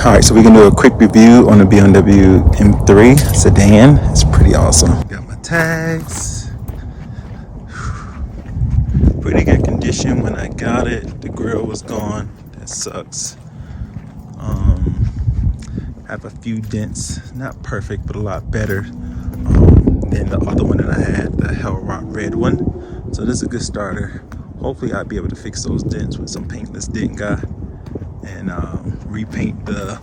All right, so we can do a quick review on the BMW M3 Sedan. It's pretty awesome. Got my tags. Pretty good condition when I got it. The grill was gone. That sucks. Have a few dents, not perfect, but a lot better than the other one that I had, the Hell Rock red one. So this is a good starter. Hopefully I'll be able to fix those dents with some paintless dent guy and repaint the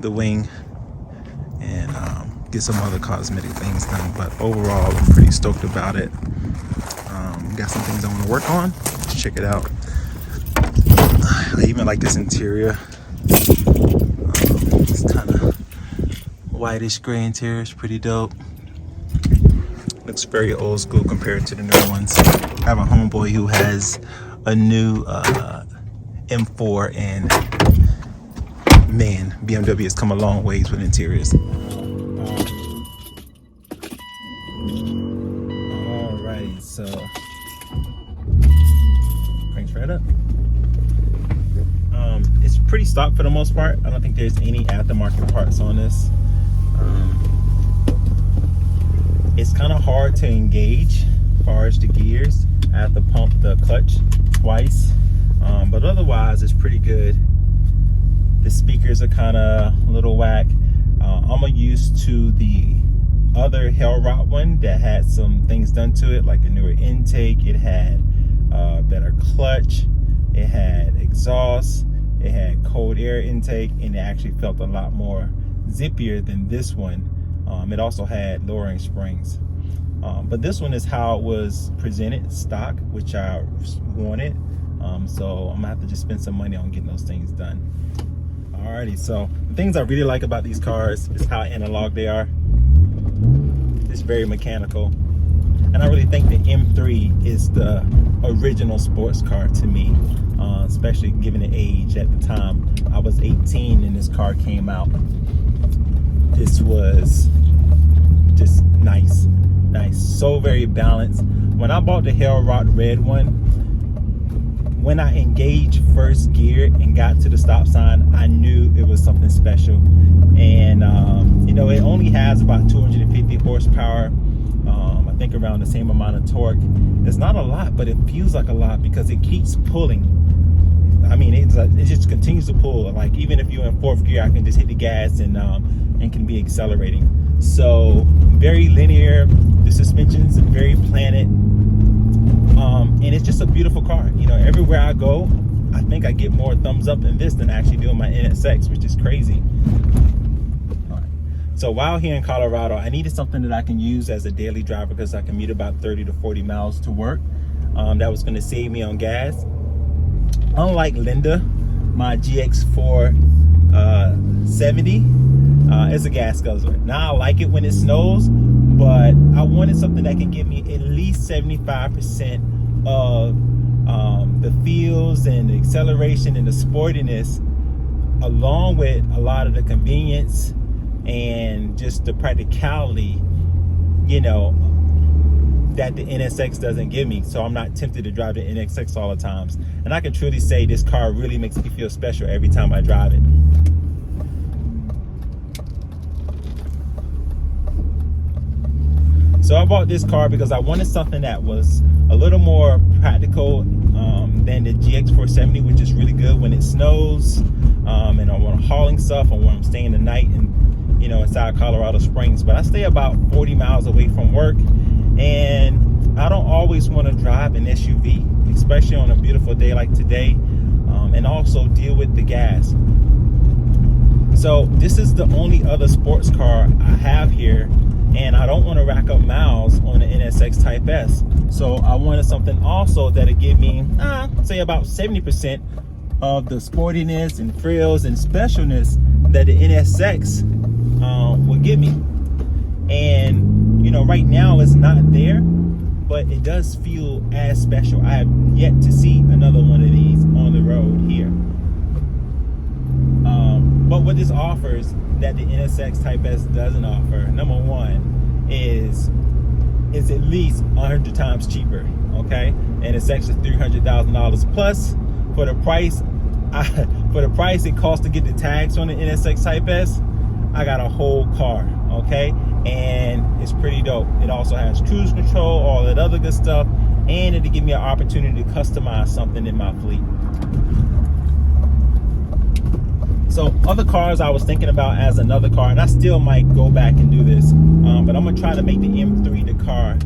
wing and get some other cosmetic things done. But overall, I'm pretty stoked about it. Got some things I want to work on. Let's check it out. I even like this interior. It's kind of whitish gray interior. It's pretty dope. Looks very old school compared to the newer ones. I have a homeboy who has a new M4, and man, BMW has come a long ways with interiors. Alrighty, so cranks right up. It's pretty stock for the most part. I don't think there's any aftermarket parts on this. It's kind of hard to engage as far as the gears. I have to pump the clutch twice, but otherwise it's pretty good. The speakers are kind of a little whack. I'm used to the other Hell Rock one that had some things done to it, like a newer intake. It had better clutch, it had exhaust, it had cold air intake, and it actually felt a lot more zippier than this one. It also had lowering springs. But this one is how it was presented, stock, which I wanted. So I'm gonna have to just spend some money on getting those things done. Alrighty, so the things I really like about these cars is how analog they are. It's very mechanical. And I really think the M3 is the original sports car to me, especially given the age. At the time, I was 18 and this car came out. This was just nice, so very balanced. When I bought the Hell Rock red one, when I engaged first gear and got to the stop sign, I knew it was something special. And you know, it only has about 250 horsepower. I think around the same amount of torque. It's not a lot, but it feels like a lot because it keeps pulling. I mean, it just continues to pull. Like even if you're in fourth gear, I can just hit the gas and can be accelerating. So very linear. The suspension's very planted, and it's just a beautiful car. You know, everywhere I go, I think I get more thumbs up in this than I actually do in my NSX, which is crazy. So while here in Colorado, I needed something that I can use as a daily driver because I commute about 30 to 40 miles to work. That was going to save me on gas. Unlike Linda, my GX4 70 is a gas guzzler. Now I like it when it snows, but I wanted something that can give me at least 75% of the feels and the acceleration and the sportiness, along with a lot of the convenience and just the practicality, you know, that the NSX doesn't give me. So I'm not tempted to drive the NSX all the times. And I can truly say this car really makes me feel special every time I drive it. So I bought this car because I wanted something that was a little more practical than the GX470, which is really good when it snows, and I want hauling stuff, or when I'm staying the night and, you know, inside Colorado Springs. But I stay about 40 miles away from work, and I don't always want to drive an SUV, especially on a beautiful day like today, and also deal with the gas. So this is the only other sports car I have here, and I don't want to rack up miles on the NSX Type S. So I wanted something also that'll give me, say about 70% of the sportiness and frills and specialness that the NSX will give me. And you know, right now it's not there, but it does feel as special. I have yet to see another one of these on the road here. But what this offers that the NSX Type S doesn't offer, number one, is at least 100 times cheaper, okay? And it's actually $300,000 plus. For the price, for the price it costs to get the tags on the NSX Type S, I got a whole car, okay? And it's pretty dope. It also has cruise control, all that other good stuff, and it'll give me an opportunity to customize something in my fleet. So other cars I was thinking about as another car, and I still might go back and do this, but I'm gonna try to make the M3 the car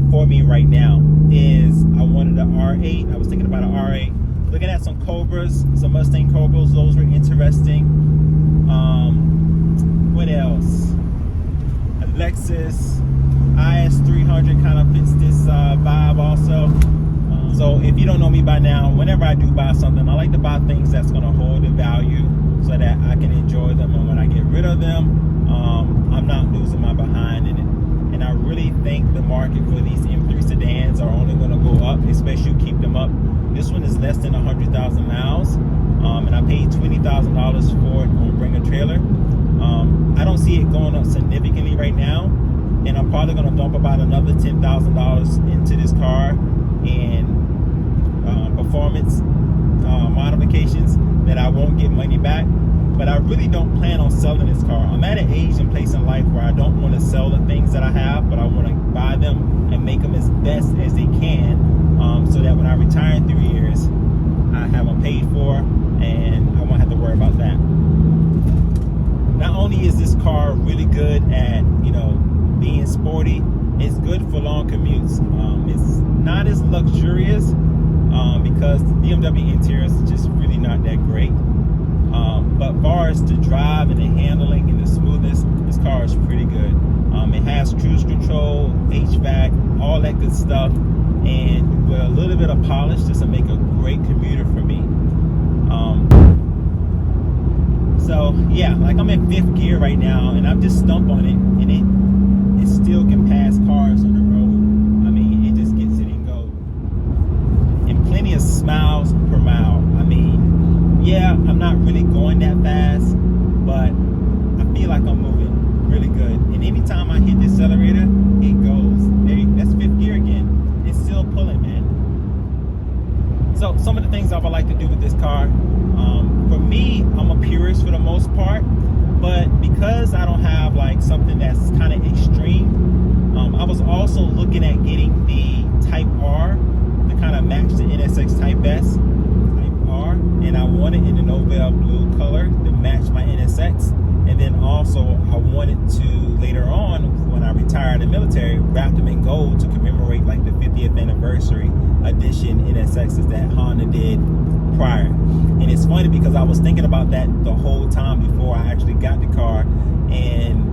for me right now. Is I wanted an R8. I was thinking about an R8. Looking at some Cobras, some Mustang Cobras. Those were interesting. What else? A Lexus IS300 kind of fits this vibe also. So if you don't know me by now, whenever I do buy something, I like to buy things that's going to hold the value so that I can enjoy them, and when I get rid of them, I'm not losing my behind in it. And I really think the market for these M3 sedans are only going to go up, especially you keep them up. This one is less than 100,000 miles, and I paid $20,000 for it on Bring a Trailer. I don't see it going up significantly right now, and I'm probably going to dump about another $10,000 into this car and performance modifications that I won't get money back. But I really don't plan on selling this car. I'm at an age and place in life where I don't want to sell the things that I have, but I want to buy them and make them as best as they can, so that when I retire in 3 years, I have them paid for and I won't have to worry about that. Not only is this car really good at, being sporty, it's good for long commutes. It's not as luxurious because the BMW interiors is just really not that great. But far as the drive and the handling and the smoothness, this car is pretty good. It has cruise control, HVAC, all that good stuff, and with a little bit of polish, this will make a great commuter for me. So yeah, like I'm in 5th gear right now, and I'm just stumped on it, and it still can pass cars on the road. I mean, it just gets it and goes. And plenty of smiles per mile. I mean, yeah, I'm not really going that fast, but I feel like I'm moving really good. And anytime I hit the accelerator, it goes. That's 5th gear again. It's still pulling, man. So some of the things I would like to do with this car, for me, I'm a purist for the most part, but because I don't have like something that's kind of extreme, I was also looking at getting the Type R to kind of match the NSX Type S. R, and I want it in the Novell blue color to match my NSX. And then also I wanted to later on, when I retire in the military, wrap them in gold to commemorate like the 50th anniversary edition NSXs that Honda did prior. And it's funny because I was thinking about that the whole time before I actually got the car, and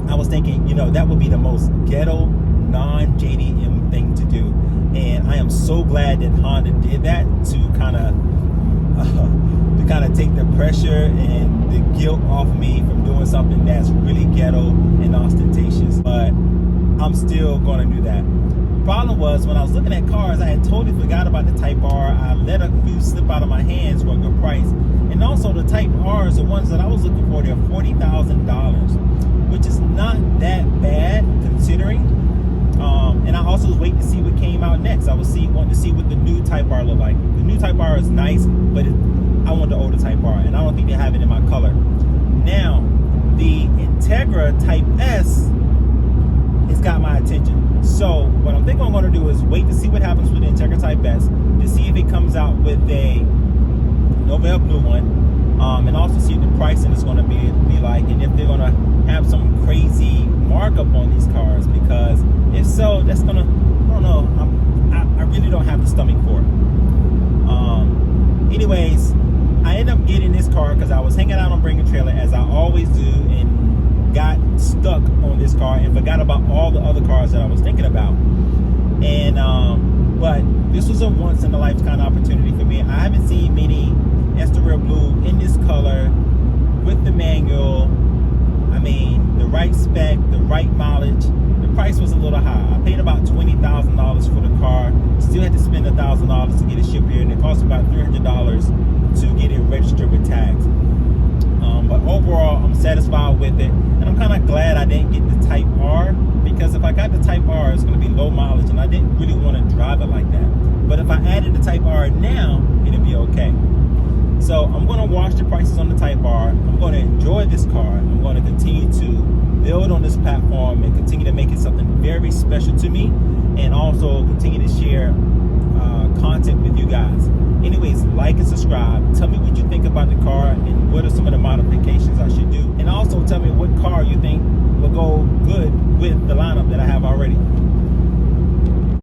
I was thinking, that would be the most ghetto non-JDM thing to do. And I am so glad that Honda did that to kind of take the pressure and the guilt off me from doing something that's really ghetto and ostentatious. But I'm still going to do that. The problem was, when I was looking at cars, I had totally forgot about the Type R. I let a few slip out of my hands for a good price. And also the Type R's, the ones that I was looking for, they're $40,000, which is not that bad considering. And I also was waiting to see what came out next. I was wanting to see what the new Type R looked like. The new Type R is nice, but I want the older Type R, and I don't think they have it in my color. Now, the Integra Type S has got my attention. So what I'm thinking I'm going to do is wait to see what happens with the Integra Type S, to see if it comes out with a Novell blue one, and also see what the pricing is going to be like, and if they're going to have some crazy markup on these cars, because if so, that's gonna, I don't know, I really don't have the stomach for it. Anyways, I ended up getting this car because I was hanging out on Bring a Trailer, as I always do, and got stuck on this car and forgot about all the other cars that I was thinking about. And but this was a once in a lifetime opportunity for me. I haven't seen many Estoril Blue in this color with the manual. I mean, the right spec, the right mileage. The price was a little high. I paid about $20,000 for the car. Still had to spend $1,000 to get it shipped here, and it cost about $300 to get it registered with tags. But overall, I'm satisfied with it, and I'm kind of glad I didn't get the Type R, because if I got the Type R, it's going to be low mileage, and I didn't really want to drive it like that. But if I added the Type R now, it'd be okay. So I'm going to watch the prices on the Type R. I'm going to enjoy this car. I'm going to continue to build on this platform and continue to make it something very special to me, and also continue to share content with you guys. Anyways, like and subscribe. Tell me what you think about the car and what are some of the